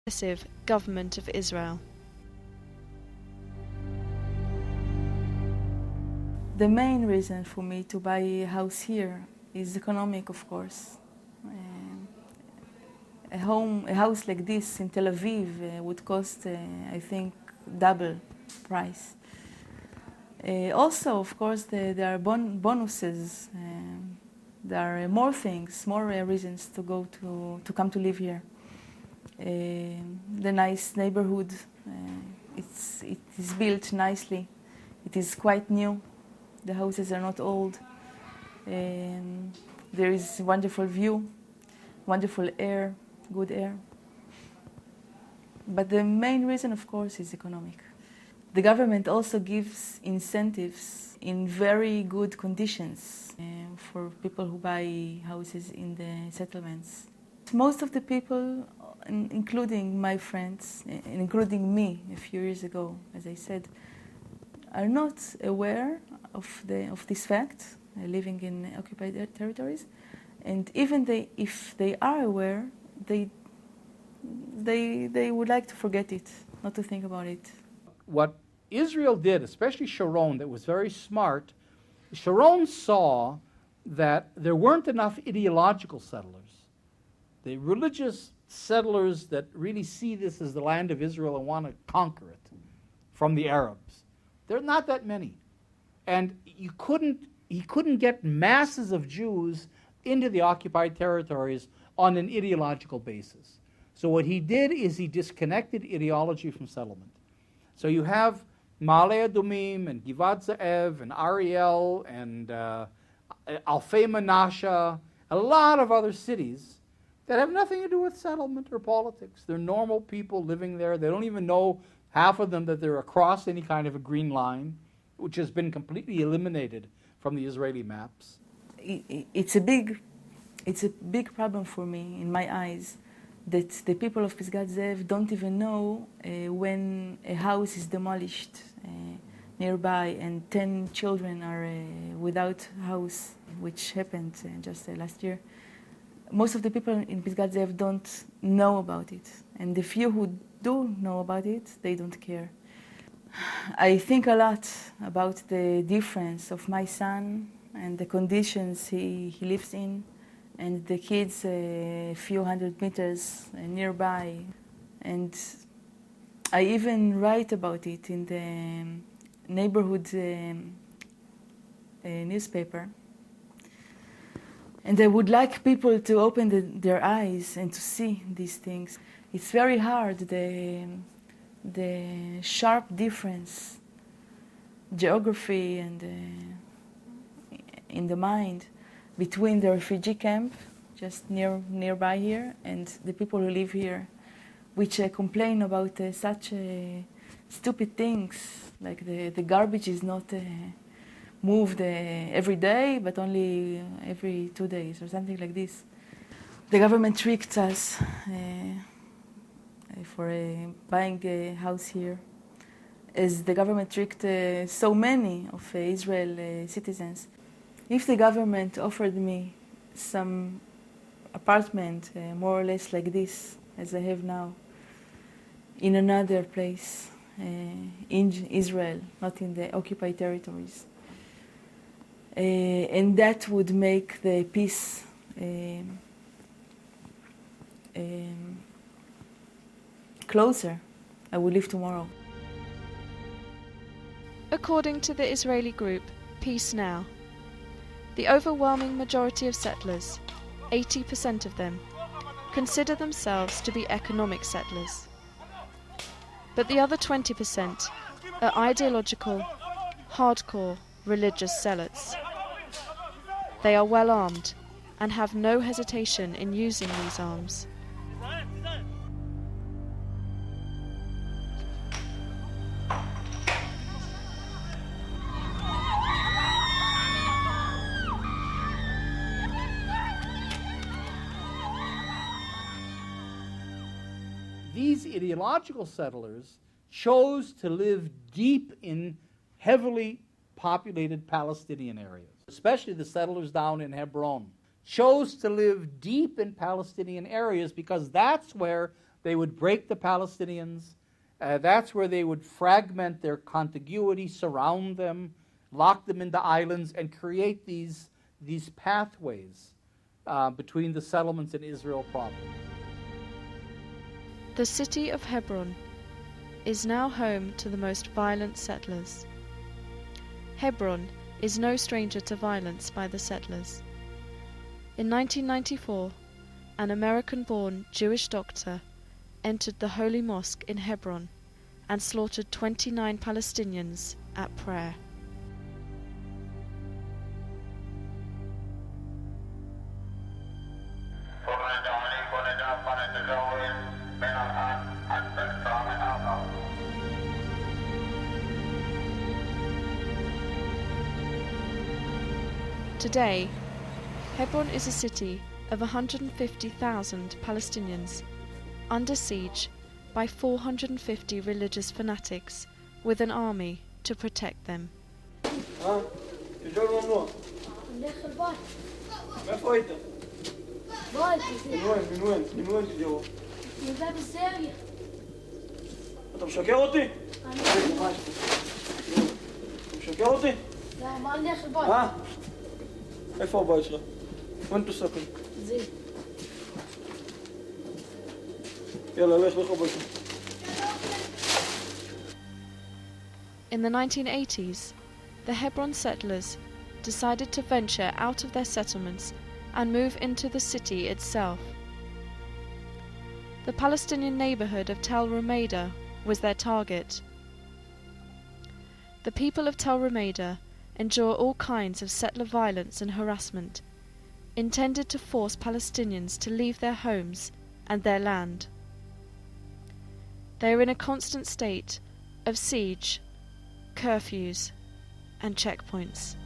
progressive government of Israel. The main reason for me to buy a house here is economic, of course. A house like this in Tel Aviv would cost, I think, double price. Also, of course, there are bonuses. There are more things, more reasons to come to live here. The nice neighborhood, it is built nicely. It is quite new. The houses are not old. There is wonderful view, wonderful air, good air. But the main reason, of course, is economic. The government also gives incentives in very good conditions for people who buy houses in the settlements. Most of the people, including my friends, including me a few years ago, as I said, are not aware of this fact, living in occupied territories, and even if they are aware, they would like to forget it, not to think about it. What Israel did, especially Sharon, that was very smart, Sharon saw that there weren't enough ideological settlers. The religious settlers that really see this as the land of Israel and want to conquer it from the Arabs. There are not that many. And he couldn't get masses of Jews into the occupied territories on an ideological basis. So what he did is he disconnected ideology from settlement. So you have Ma'ale Adumim and Givat Ze'ev and Ariel and Alfei Menashe, a lot of other cities that have nothing to do with settlement or politics. They're normal people living there. They don't even know, half of them, that they're across any kind of a green line, which has been completely eliminated from the Israeli maps. It's a big problem for me, in my eyes, that the people of Pisgat Ze'ev don't even know when a house is demolished nearby and 10 children are without house, which happened just last year. Most of the people in Pisgat Ze'ev don't know about it, and the few who do know about it, they don't care. I think a lot about the difference of my son and the conditions he lives in, and the kids a few hundred meters nearby. And I even write about it in the neighborhood newspaper. And I would like people to open their eyes and to see these things. It's very hard, the sharp difference, geography and in the mind, between the refugee camp, just nearby here, and the people who live here, which complain about such stupid things, like the garbage is not moved every day, but only every 2 days, or something like this. The government tricked us for buying a house here, as the government tricked so many of Israel citizens. If the government offered me some apartment, more or less like this, as I have now, in another place, in Israel, not in the occupied territories, and that would make the peace closer, I would leave tomorrow. According to the Israeli group Peace Now, the overwhelming majority of settlers, 80% of them, consider themselves to be economic settlers. But the other 20% are ideological, hardcore religious zealots. They are well armed and have no hesitation in using these arms. These ideological settlers chose to live deep in heavily populated Palestinian areas, especially the settlers down in Hebron, chose to live deep in Palestinian areas because that's where They would break the Palestinians. That's where they would fragment their contiguity, surround them, lock them into islands, and create these pathways between the settlements in Israel proper. The city of Hebron is now home to the most violent settlers. Hebron is no stranger to violence by the settlers. In 1994, an American-born Jewish doctor entered the Holy Mosque in Hebron and slaughtered 29 Palestinians at prayer. Today, Hebron is a city of 150,000 Palestinians under siege by 450 religious fanatics with an army to protect them. אתה משקר אותי? אתה משקר אותי? לא, מה אני הולך לבית? איפה הבית שלך? וين אתה סכן? זה. יאללה, לך הביתה. In the 1980s, the Hebron settlers decided to venture out of their settlements and move into the city itself. The Palestinian neighborhood of Tel Rumeida was their target. The people of Tel Rumeida endure all kinds of settler violence and harassment, intended to force Palestinians to leave their homes and their land. They are in a constant state of siege, curfews, and checkpoints.